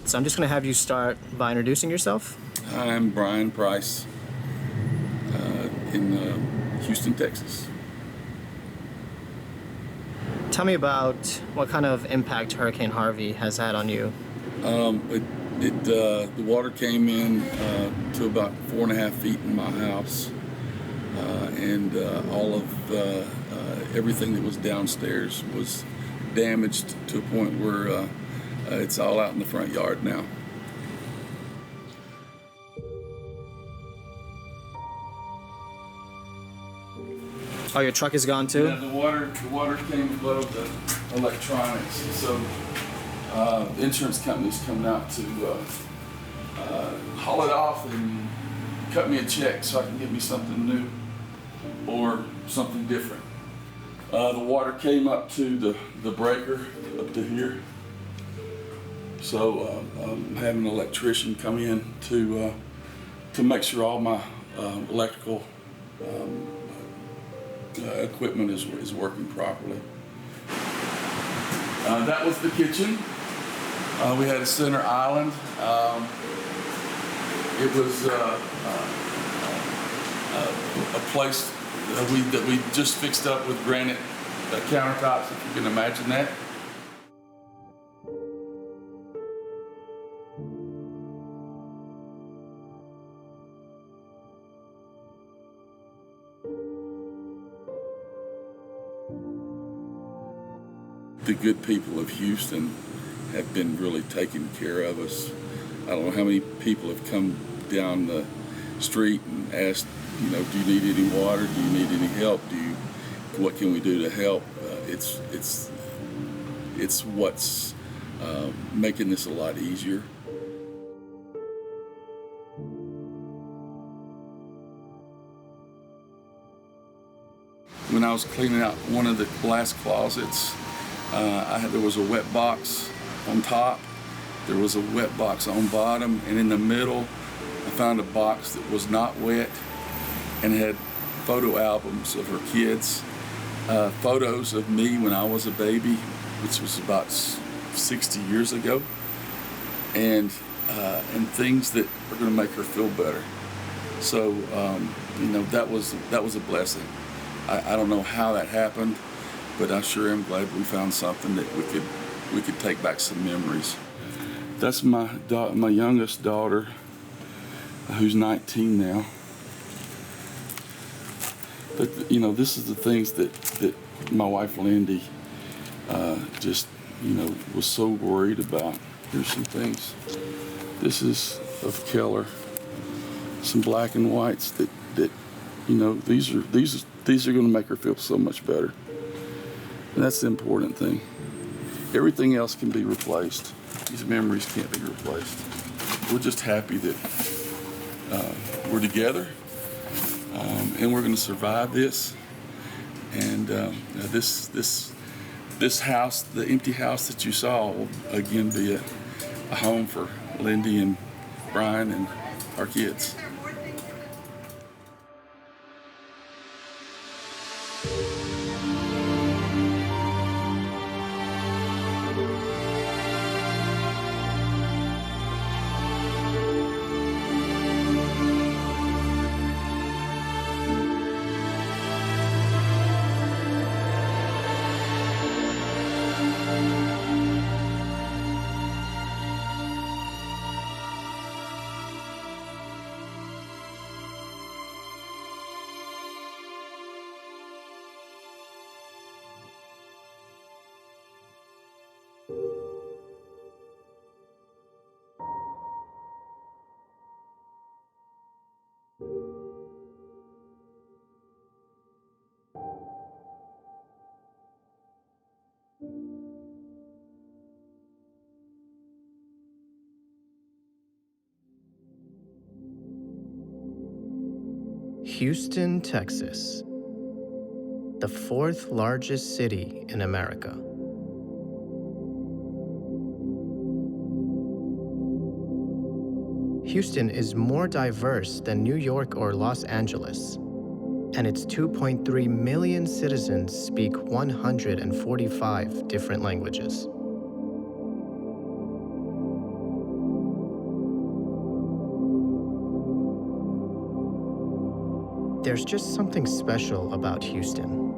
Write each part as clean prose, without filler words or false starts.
So I'm just going to have you start by introducing yourself. I'm Brian Price in Houston, Texas. Tell me about what kind of impact Hurricane Harvey has had on you. The water came in to about 4.5 feet in my house, and all of everything that was downstairs was damaged to a point where it's all out in the front yard now. Oh, your truck is gone too? Yeah, the water came above the electronics, so the insurance company's coming out to haul it off and cut me a check so I can get me something new or something different. The water came up to the breaker up to here, so I'm having an electrician come in to make sure all my electrical equipment is working properly. That was the kitchen. We had a center island. It was a place that we just fixed up with granite countertops, if you can imagine that. The good people of Houston have been really taking care of us. I don't know how many people have come down the street and asked, do you need any water? Do you need any help? What can we do to help? It's what's making this a lot easier. When I was cleaning out one of the glass closets, there was a wet box on top, there was a wet box on bottom, and in the middle I found a box that was not wet and had photo albums of her kids, photos of me when I was a baby, which was about 60 years ago, and things that are going to make her feel better. So that was a blessing. I don't know how that happened, but I sure am glad we found something that we could take back some memories. That's my youngest daughter, who's 19 now. But this is the things that my wife Lindy just was so worried about. Here's some things. This is of Keller. Some black and whites that these are going to make her feel so much better. And that's the important thing. Everything else can be replaced. These memories can't be replaced. We're just happy that we're together, and we're going to survive this. And this house, the empty house that you saw, will again be a home for Lindy and Brian and our kids. Houston, Texas, the fourth largest city in America. Houston is more diverse than New York or Los Angeles, and its 2.3 million citizens speak 145 different languages. There's just something special about Houston.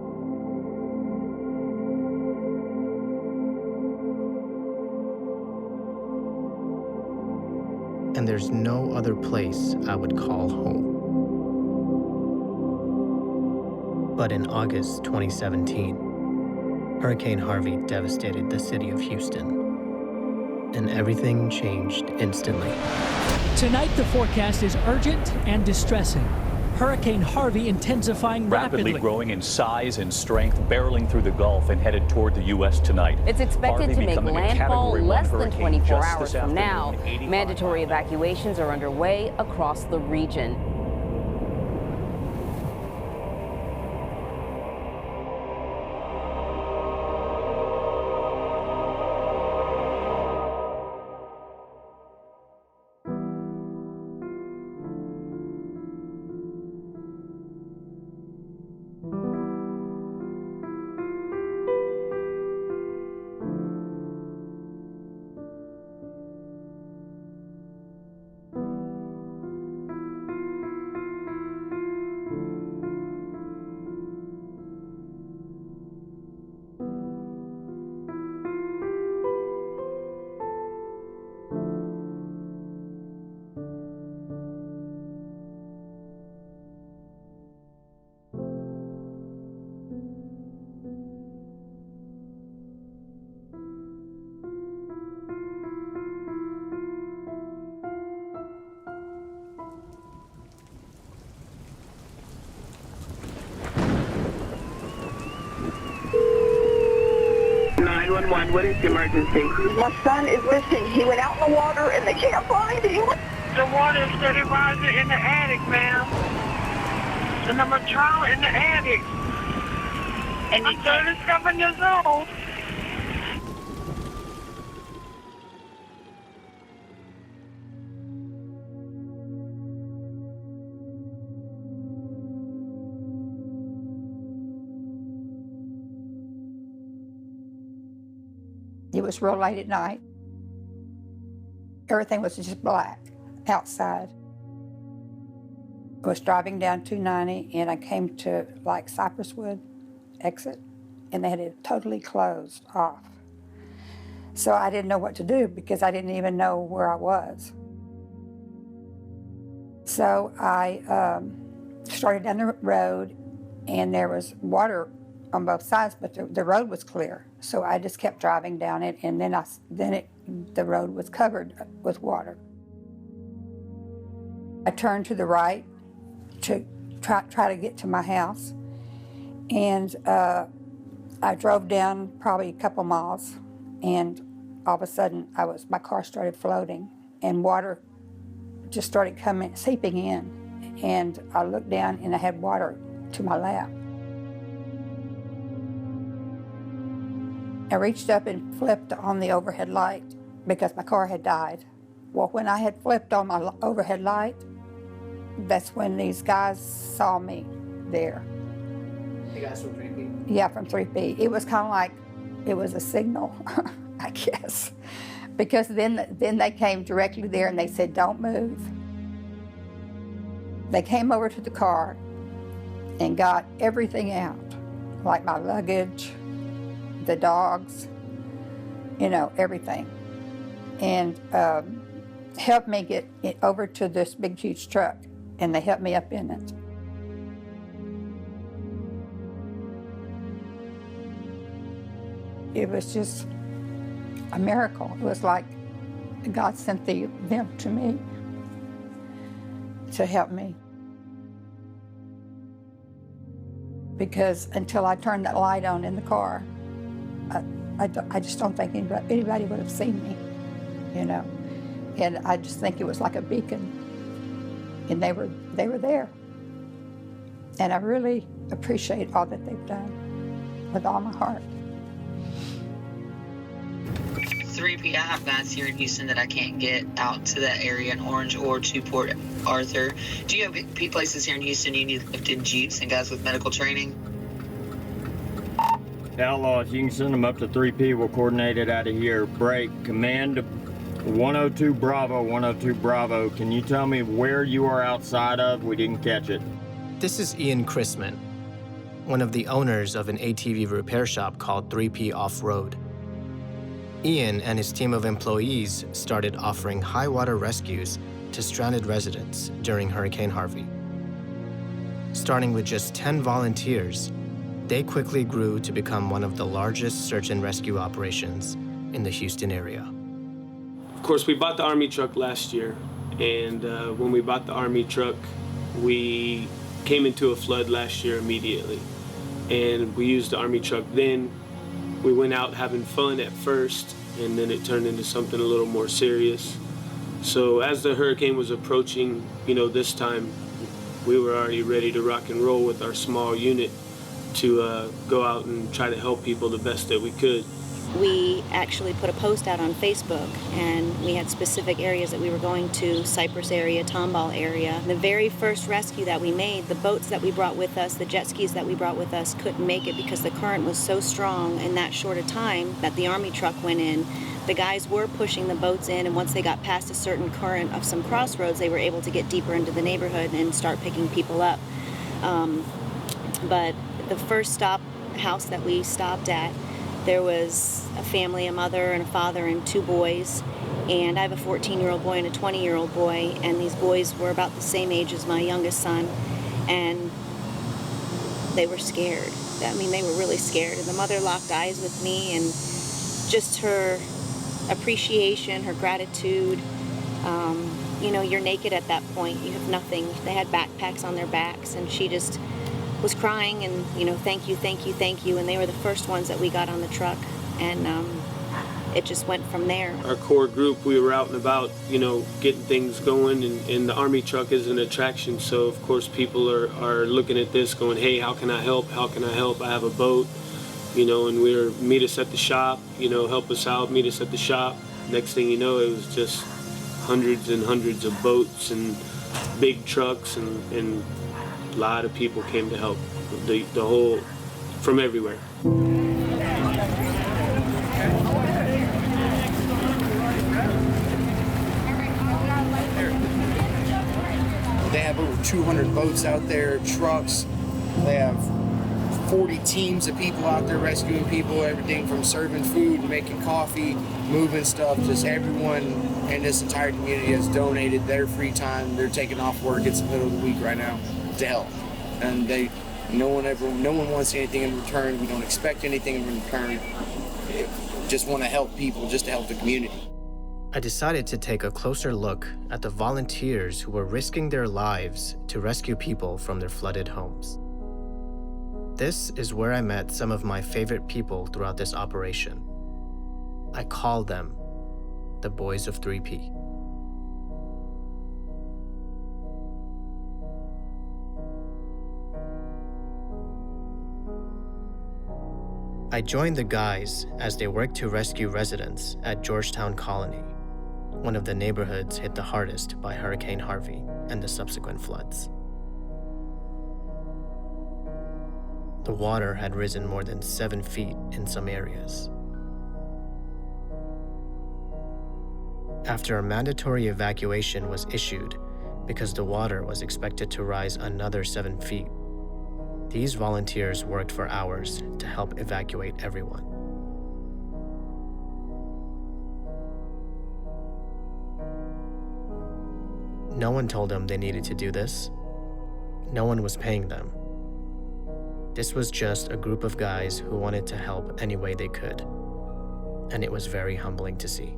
And there's no other place I would call home. But in August 2017, Hurricane Harvey devastated the city of Houston, and everything changed instantly. Tonight, the forecast is urgent and distressing. Hurricane Harvey intensifying rapidly. Growing in size and strength, barreling through the Gulf and headed toward the U.S. tonight. It's expected to make landfall less than 24 hours from now. Mandatory evacuations are underway across the region. What is the emergency? My son is missing. He went out in the water and they can't find him. The water is steady rising in the attic, ma'am. And I'm a child in the attic. And I'm 37 years old. It was real late at night. Everything was just black outside. I was driving down 290 and I came to like Cypress Wood exit and they had it totally closed off. So I didn't know what to do because I didn't even know where I was. So I started down the road and there was water on both sides, but the road was clear. So I just kept driving down it, and then the road was covered with water. I turned to the right to try to get to my house, and I drove down probably a couple miles, and all of a sudden my car started floating, and water just started seeping in, and I looked down and I had water to my lap. I reached up and flipped on the overhead light because my car had died. Well, when I had flipped on my overhead light, that's when these guys saw me there. The guys from 3P? Yeah, from 3P. It was kind of like, it was a signal, I guess. Because then they came directly there and they said, don't move. They came over to the car and got everything out, like my luggage, the dogs, everything, and helped me get it over to this big, huge truck, and they helped me up in it. It was just a miracle. It was like God sent them to me to help me. Because until I turned that light on in the car, I just don't think anybody would have seen me, And I just think it was like a beacon, and they were there. And I really appreciate all that they've done with all my heart. 3P, I have guys here in Houston that I can't get out to that area in Orange or to Port Arthur. Do you have places here in Houston you need lifted jeeps and guys with medical training? Outlaws, you can send them up to 3P. We'll coordinate it out of here. Break. Command 102 Bravo, 102 Bravo. Can you tell me where you are outside of? We didn't catch it. This is Ian Chrisman, one of the owners of an ATV repair shop called 3P Off-Road. Ian and his team of employees started offering high-water rescues to stranded residents during Hurricane Harvey. Starting with just 10 volunteers, they quickly grew to become one of the largest search and rescue operations in the Houston area. Of course, we bought the Army truck last year, and when we bought the Army truck, we came into a flood last year immediately. And we used the Army truck then. We went out having fun at first, and then it turned into something a little more serious. So as the hurricane was approaching, this time, we were already ready to rock and roll with our small unit to go out and try to help people the best that we could. We actually put a post out on Facebook, and we had specific areas that we were going to, Cypress area, Tomball area. The very first rescue that we made, the boats that we brought with us, the jet skis that we brought with us couldn't make it because the current was so strong in that short a time that the Army truck went in. The guys were pushing the boats in, and once they got past a certain current of some crossroads, they were able to get deeper into the neighborhood and start picking people up. But the first house that we stopped at, there was a family, a mother and a father and 2 boys, and I have a 14-year-old boy and a 20-year-old boy, and these boys were about the same age as my youngest son, and they were scared. I mean, they were really scared, and the mother locked eyes with me, and just her appreciation, her gratitude. You're naked at that point. You have nothing. They had backpacks on their backs, and she just was crying and, thank you, thank you, thank you. And they were the first ones that we got on the truck. And it just went from there. Our core group, we were out and about, getting things going. And the Army truck is an attraction. So, of course, people are looking at this going, hey, how can I help? How can I help? I have a boat, and we're meet us at the shop, help us out, meet us at the shop. Next thing you know, it was just hundreds and hundreds of boats and big trucks and a lot of people came to help, the whole, from everywhere. They have over 200 boats out there, trucks. They have 40 teams of people out there rescuing people, everything from serving food, making coffee, moving stuff. Just everyone in this entire community has donated their free time. They're taking off work. It's the middle of the week right now to help. And no one wants anything in return. We don't expect anything in return. Just want to help people, just to help the community. I decided to take a closer look at the volunteers who were risking their lives to rescue people from their flooded homes. This is where I met some of my favorite people throughout this operation. I call them the Boys of 3P. I joined the guys as they worked to rescue residents at Georgetown Colony, one of the neighborhoods hit the hardest by Hurricane Harvey and the subsequent floods. The water had risen more than 7 feet in some areas. After a mandatory evacuation was issued because the water was expected to rise another 7 feet, these volunteers worked for hours to help evacuate everyone. No one told them they needed to do this. No one was paying them. This was just a group of guys who wanted to help any way they could, and it was very humbling to see.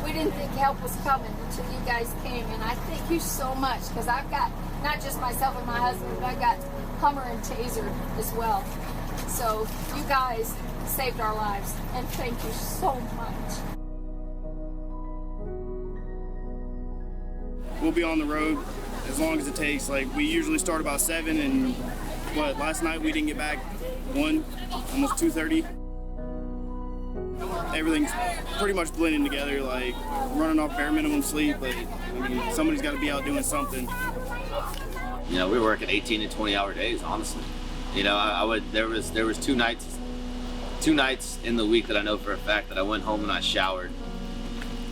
We didn't think help was coming until you guys came, and I thank you so much, because I've got not just myself and my husband, but I've got Hummer and Taser as well. So you guys saved our lives, and thank you so much. We'll be on the road as long as it takes. Like, we usually start about 7, and last night we didn't get back 1, almost 2:30. Everything's pretty much blending together, like running off bare minimum sleep, but I mean, somebody's got to be out doing something. We work at 18 and 20-hour days, honestly. There was two nights in the week that I know for a fact that I went home and I showered,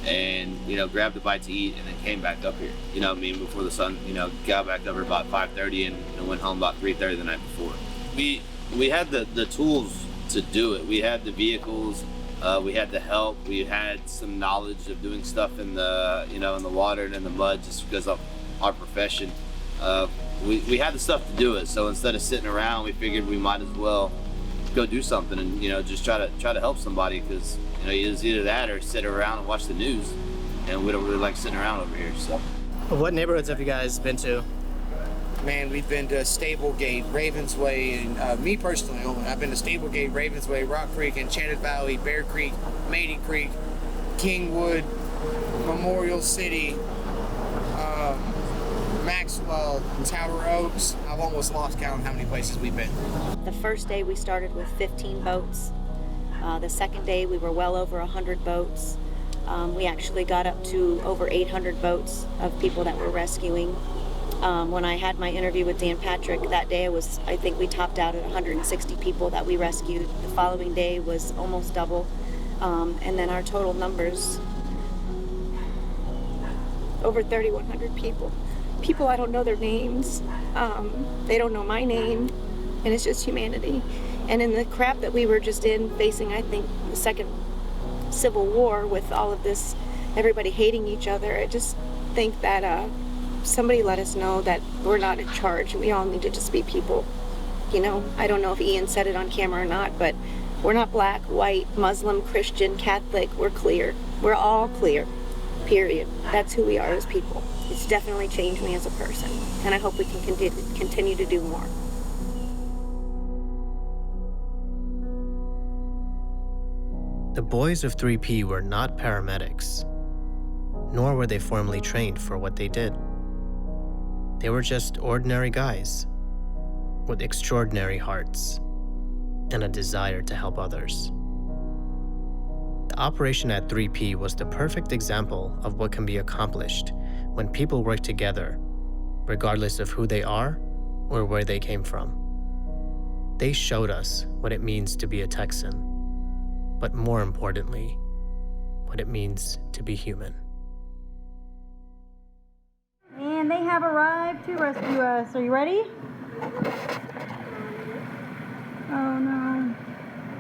and, you know, grabbed a bite to eat and then came back up here. You know what I mean? Before the sun, you know, got back up here about 5:30 and, you know, went home about 3:30 the night before. We had the tools to do it. We had the vehicles, we had the help, we had some knowledge of doing stuff in the, you know, in the water and in the mud just because of our profession. We had the stuff to do it, so instead of sitting around, we figured we might as well go do something and, you know, just try to help somebody, because, you know, it's either that or sit around and watch the news, and we don't really like sitting around over here. So, what neighborhoods have you guys been to? Man, we've been to Stablegate, Ravensway, and me personally, I've been to Stablegate, Ravensway, Rock Creek, Enchanted Valley, Bear Creek, Maiden Creek, Kingwood, Memorial City, Maxwell, Tower Oaks. I've almost lost count how many places we've been. The first day we started with 15 boats. The second day we were well over 100 boats. We actually got up to over 800 boats of people that we're rescuing. When I had my interview with Dan Patrick that day, I think we topped out at 160 people that we rescued. The following day was almost double. And then our total numbers, over 3,100 people. People, I don't know their names. They don't know my name, and it's just humanity. And in the crap that we were just in, facing, I think, the second Civil War with all of this, everybody hating each other, I just think that somebody let us know that we're not in charge. We all need to just be people. You know, I don't know if Ian said it on camera or not, but we're not black, white, Muslim, Christian, Catholic. We're clear. We're all clear, period. That's who we are as people. It's definitely changed me as a person, and I hope we can continue to do more. The boys of 3P were not paramedics, nor were they formally trained for what they did. They were just ordinary guys with extraordinary hearts and a desire to help others. The operation at 3P was the perfect example of what can be accomplished when people work together, regardless of who they are or where they came from. They showed us what it means to be a Texan, but more importantly, what it means to be human. And they have arrived to rescue us. Are you ready? Oh no.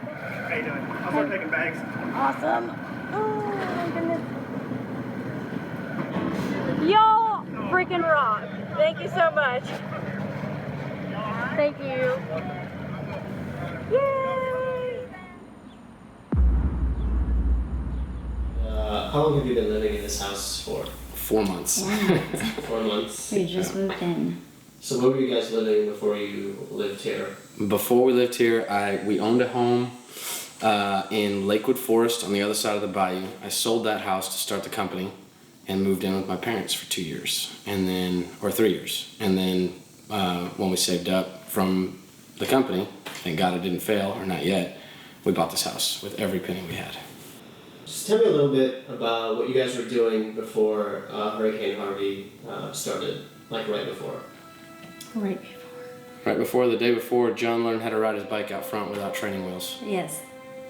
How you doing? I'll start taking bags. Awesome. Oh my goodness. Y'all freaking rock. Thank you so much. Thank you. Yay! How long have you been living in this house for? 4 months. 4 months. We just moved in. So where were you guys living before you lived here? Before we lived here, we owned a home in Lakewood Forest on the other side of the bayou. I sold that house to start the company and moved in with my parents for 2 years, or 3 years. And then when we saved up from the company, thank God it didn't fail, or not yet, we bought this house with every penny we had. Just tell me a little bit about what you guys were doing before Hurricane Harvey started, like right before. Right before. Right before, the day before, John learned how to ride his bike out front without training wheels. Yes.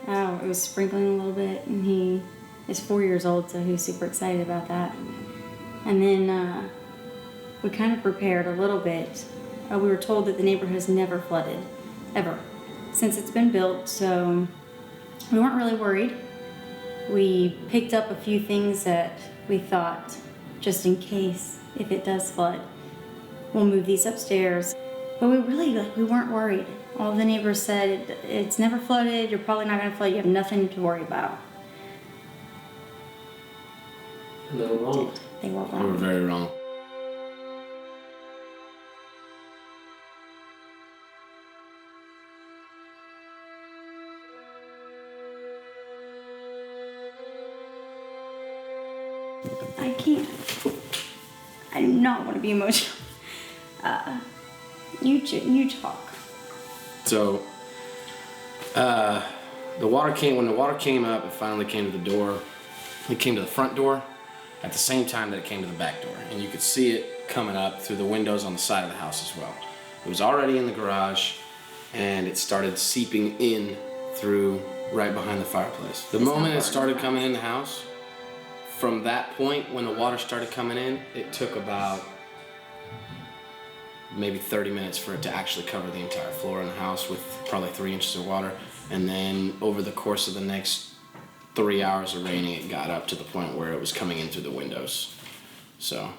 It was sprinkling a little bit, and he is 4 years old, so he was super excited about that. And then we kind of prepared a little bit. We were told that the neighborhood has never flooded, ever, since it's been built, so we weren't really worried. We picked up a few things that we thought, just in case, if it does flood, we'll move these upstairs. But we weren't worried. All the neighbors said, it's never flooded, you're probably not gonna flood, you have nothing to worry about. And they were wrong. They were wrong. We were very wrong. I can't. I do not want to be emotional. You talk. So, when the water came up, it finally came to the door. It came to the front door at the same time that it came to the back door. And you could see it coming up through the windows on the side of the house as well. It was already in the garage, and it started seeping in through right behind the fireplace. The moment it started coming in the house, from that point, when the water started coming in, it took about maybe 30 minutes for it to actually cover the entire floor in the house with probably 3 inches of water. And then over the course of the next 3 hours of raining, it got up to the point where it was coming in through the windows. So.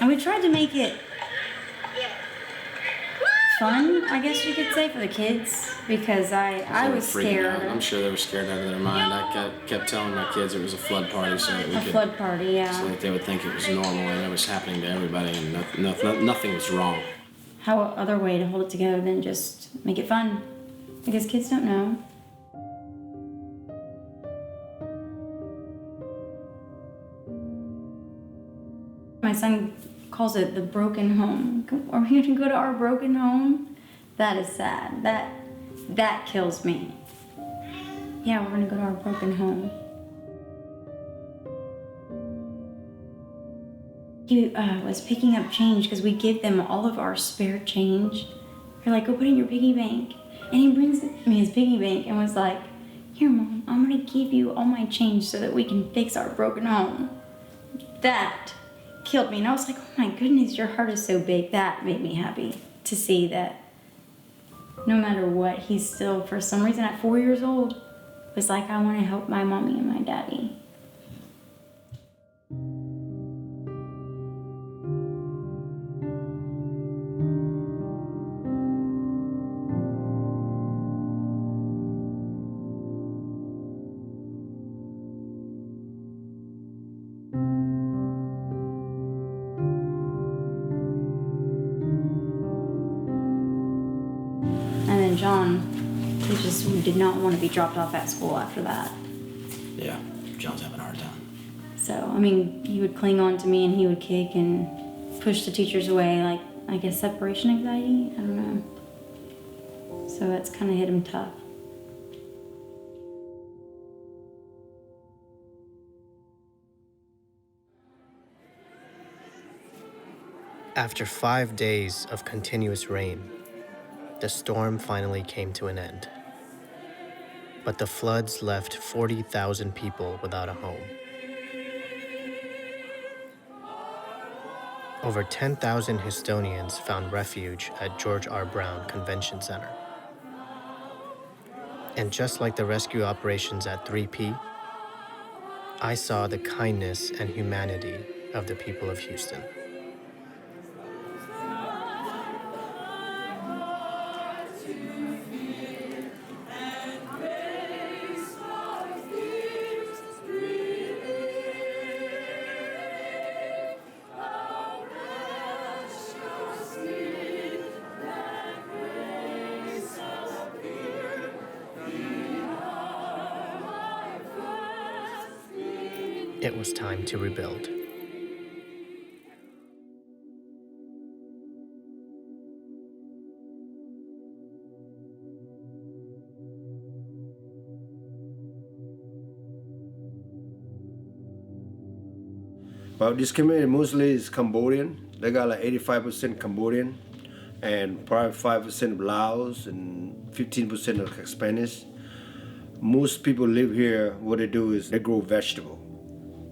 And we tried to make it fun, I guess you could say, for the kids, because I was scared. I'm sure they were scared out of their mind. I kept telling my kids it was a flood party, so that we could. A flood party, yeah. So that they would think it was normal and it was happening to everybody, and nothing was wrong. How other way to hold it together than just make it fun? Because kids don't know. My son calls it the broken home. Are we gonna go to our broken home? That is sad. That kills me. Yeah, we're gonna go to our broken home. He was picking up change because we give them all of our spare change. We're like, go put it in your piggy bank. And he brings me his piggy bank and was like, here, Mom, I'm gonna give you all my change so that we can fix our broken home. That killed me, and I was like, oh my goodness, your heart is so big. That made me happy to see that no matter what, he's still, for some reason at 4 years old, was like, I want to help my mommy and my daddy. John, he just did not want to be dropped off at school after that. Yeah, John's having a hard time. So, I mean, he would cling on to me and he would kick and push the teachers away, like, I guess separation anxiety? I don't know. So that's kind of hit him tough. After 5 days of continuous rain, the storm finally came to an end. But the floods left 40,000 people without a home. Over 10,000 Houstonians found refuge at George R. Brown Convention Center. And just like the rescue operations at 3P, I saw the kindness and humanity of the people of Houston. It was time to rebuild. Well, this community mostly is Cambodian. They got like 85% Cambodian and probably 5% Laos and 15% of Spanish. Most people live here, what they do is they grow vegetable.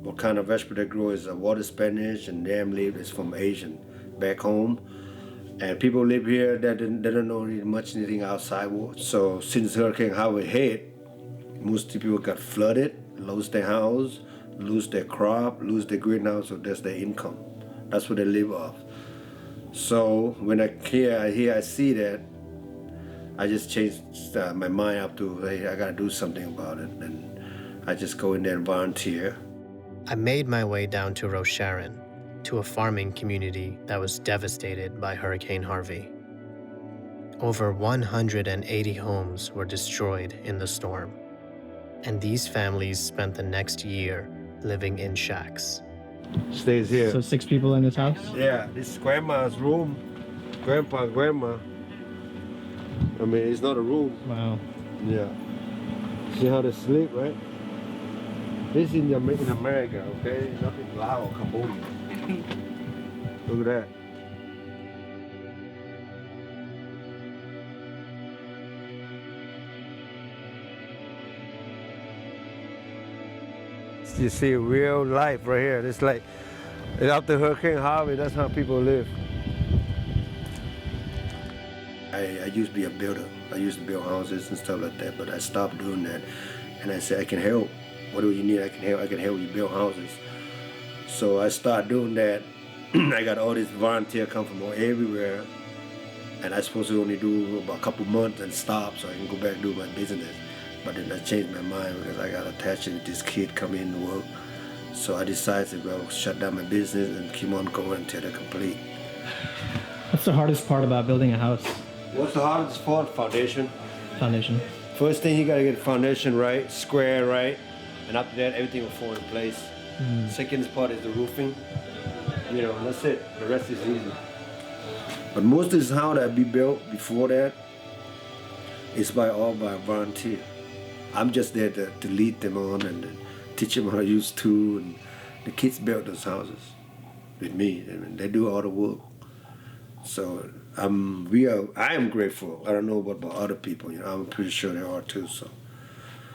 What kind of vegetable they grow is water spinach and yam leaf is from Asian back home. And people live here that they don't know much anything outside. So since Hurricane Harvey hit, most people got flooded, lost their house, lose their crop, lose their greenhouse, so that's their income. That's what they live off. So when I see that, I just changed my mind up to, hey, I gotta do something about it. And I just go in there and volunteer. I made my way down to Rosharon, to a farming community that was devastated by Hurricane Harvey. Over 180 homes were destroyed in the storm, and these families spent the next year living in shacks. Stays here. So 6 people in this house? Yeah, this is grandma's room. Grandpa, grandma. I mean, it's not a room. Wow. Yeah. See how they sleep, right? This is in America, okay? Not in Laos or Cambodia. Look at that. You see real life right here. It's like after Hurricane Harvey, that's how people live. I used to be a builder. I used to build houses and stuff like that, but I stopped doing that. And I said, I can help. What do you need? I can help. I can help you build houses. So I started doing that. I got all these volunteers come from everywhere. And I was supposed to only do about a couple months and stop so I can go back and do my business. But then I changed my mind because I got attached with this kid coming in to work. So I decided to go shut down my business and keep on going until they're complete. What's the hardest part about building a house? What's the hardest part? Foundation. Foundation. First thing, you gotta get the foundation right, square right, and after that, everything will fall in place. Second part is the roofing. You know, that's it. The rest is easy. But most of this house that be built before that is all by volunteer. I'm just there to lead them on and teach them how to use tools. And the kids built those houses with me, and they do all the work. So I am grateful. I don't know about other people. You know, I'm pretty sure they are too. So.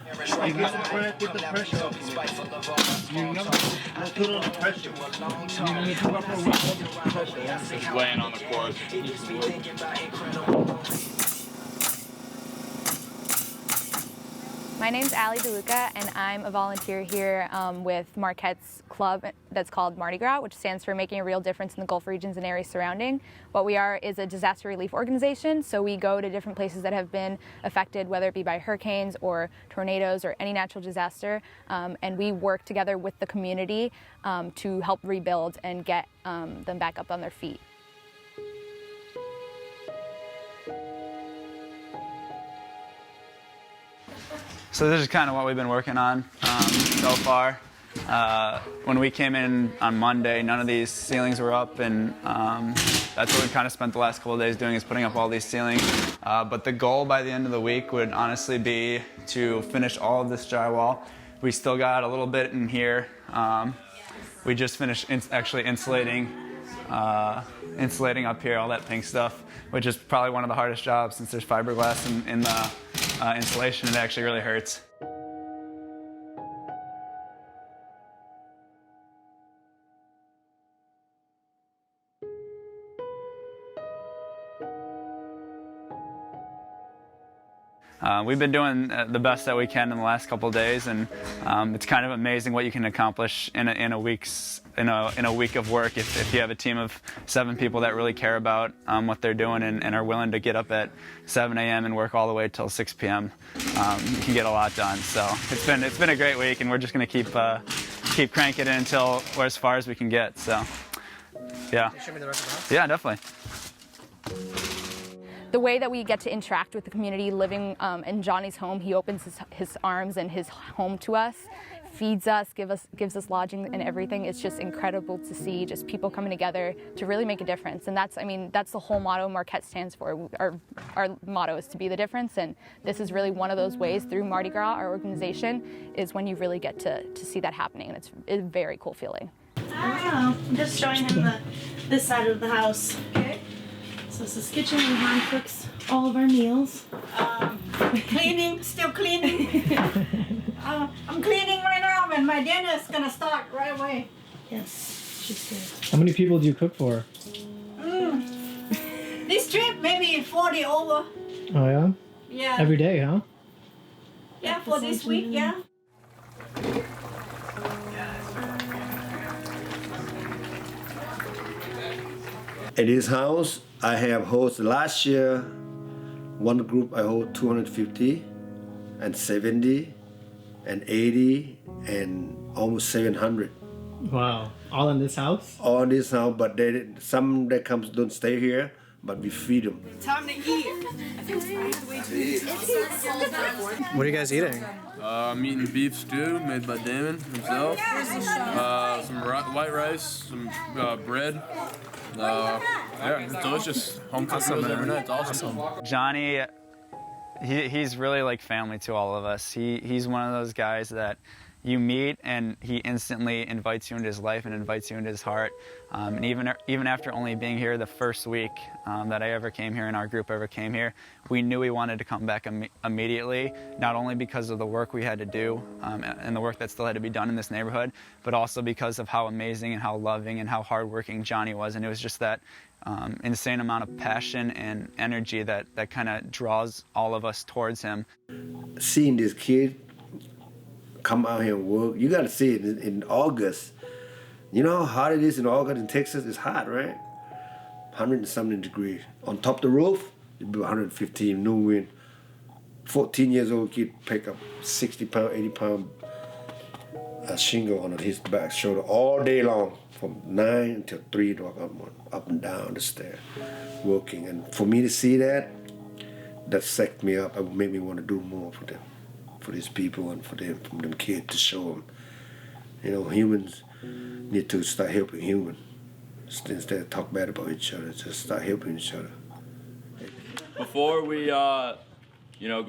Get the pressure off. You know, put on the pressure. Just laying on the course. My name's Allie DeLuca, and I'm a volunteer here with Marquette's club that's called Mardi Gras, which stands for Making a Real Difference in the Gulf regions and areas surrounding. What we are is a disaster relief organization, so we go to different places that have been affected, whether it be by hurricanes or tornadoes or any natural disaster, and we work together with the community to help rebuild and get them back up on their feet. So this is kind of what we've been working on so far. When we came in on Monday, none of these ceilings were up, and that's what we kind of spent the last couple of days doing, is putting up all these ceilings. But the goal by the end of the week would honestly be to finish all of this drywall. We still got a little bit in here. We just finished actually insulating up here, all that pink stuff, which is probably one of the hardest jobs since there's fiberglass in the insulation. It actually really hurts. We've been doing the best that we can in the last couple of days, and it's kind of amazing what you can accomplish in a week of work if you have a team of 7 people that really care about what they're doing and are willing to get up at 7 a.m. and work all the way till 6 p.m. You can get a lot done. So it's been a great week, and we're just going to keep cranking it until we're as far as we can get. So yeah. Can you show me the rest of the house? Yeah, definitely. The way that we get to interact with the community living in Johnny's home, he opens his arms and his home to us, feeds us, gives us lodging and everything. It's just incredible to see just people coming together to really make a difference. And that's the whole motto Marquette stands for. Our motto is to be the difference, and this is really one of those ways through Mardi Gras, our organization, is when you really get to see that happening, and it's a very cool feeling. I'm just showing him this side of the house. Okay. So this is kitchen, and Han cooks all of our meals. Cleaning, still cleaning. I'm cleaning right now, and my dinner is gonna start right away. Yes, she's good. How many people do you cook for? This trip, maybe 40 over. Oh yeah? Yeah. Every day, huh? Yeah, for this week, yeah. In this house, I have hosted last year, one group I hold 250 and 70 and 80 and almost 700. Wow, all in this house? All in this house, but some that don't stay here, but we feed them. Time to eat. What are you guys eating? I'm eating beef stew made by Damon himself. Some white rice, some bread. Yeah, it's delicious. Home cooked meals every night. It's awesome. Johnny, he's really like family to all of us. He's one of those guys that you meet and he instantly invites you into his life and invites you into his heart. And even after only being here the first week that I ever came here and our group ever came here, we knew we wanted to come back immediately, not only because of the work we had to do and the work that still had to be done in this neighborhood, but also because of how amazing and how loving and how hardworking Johnny was. And it was just that insane amount of passion and energy that kind of draws all of us towards him. Seeing this kid come out here and work, you got to see it in August. You know how hot it is in August in Texas? It's hot, right? 100 and something degrees. On top of the roof, it'd be 115, no wind. 14 years old kid pick up 60 pound, 80 pound shingle on his back shoulder all day long from 9 until 3 o'clock up and down the stair working. And for me to see that psyched me up. It made me want to do more for them, for these people and for them kids, to show them, you know, humans need to start helping humans instead of talk bad about each other. Just start helping each other. Before we, go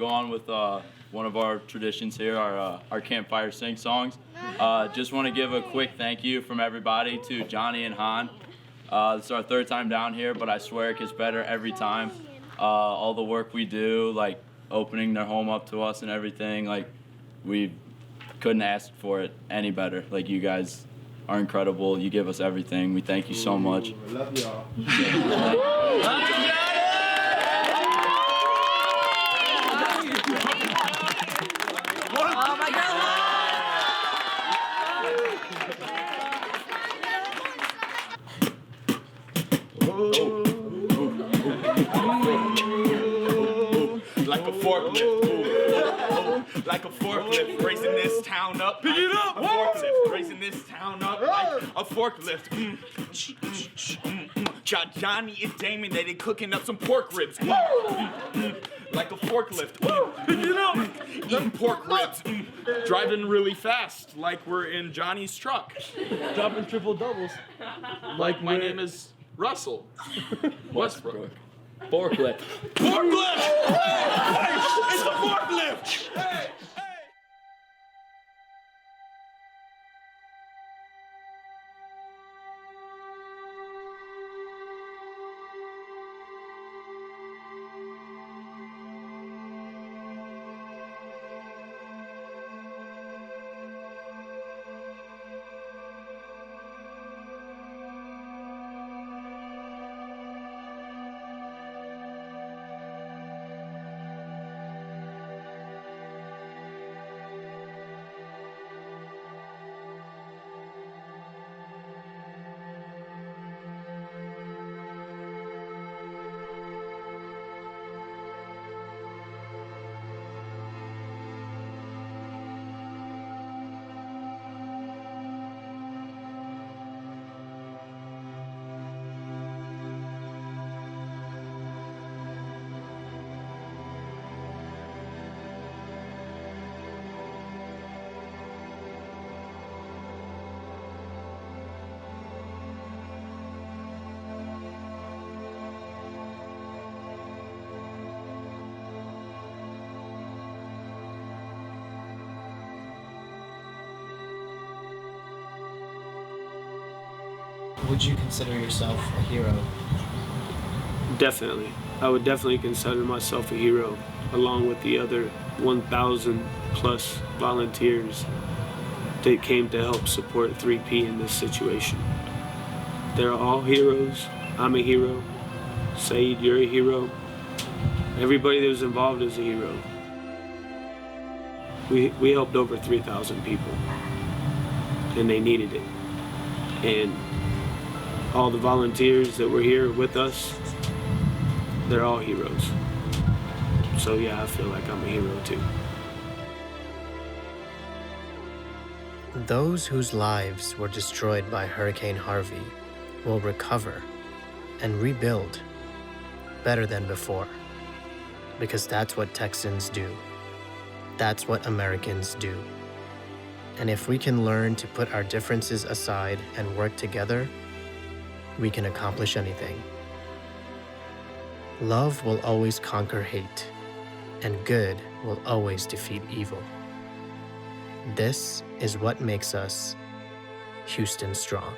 on with one of our traditions here, our campfire sing songs, just want to give a quick thank you from everybody to Johnny and Han. This is our third time down here, but I swear it gets better every time. All the work we do, like opening their home up to us and everything, like we couldn't ask for it any better. Like, you guys are incredible. You give us everything. We thank you so much. I love y'all. Oh my God! Like a forklift, like a forklift, raising this town up. Pick it up. A forklift, raising this town up like a forklift. Johnny and Damon, they cooking up some pork ribs. Like a forklift. Pick it up. Eating pork ribs. Driving really fast, like we're in Johnny's truck. Dropping triple doubles. Like my name is Russell Westbrook. Forklift. Forklift! Hey! It's a forklift! Hey! Would you consider yourself a hero? Definitely. I would definitely consider myself a hero, along with the other 1,000 plus volunteers that came to help support 3P in this situation. They're all heroes. I'm a hero. Syed, you're a hero. Everybody that was involved is a hero. We helped over 3,000 people, and they needed it. And all the volunteers that were here with us, they're all heroes. So yeah, I feel like I'm a hero too. Those whose lives were destroyed by Hurricane Harvey will recover and rebuild better than before. Because that's what Texans do. That's what Americans do. And if we can learn to put our differences aside and work together, we can accomplish anything. Love will always conquer hate, and good will always defeat evil. This is what makes us Houston strong.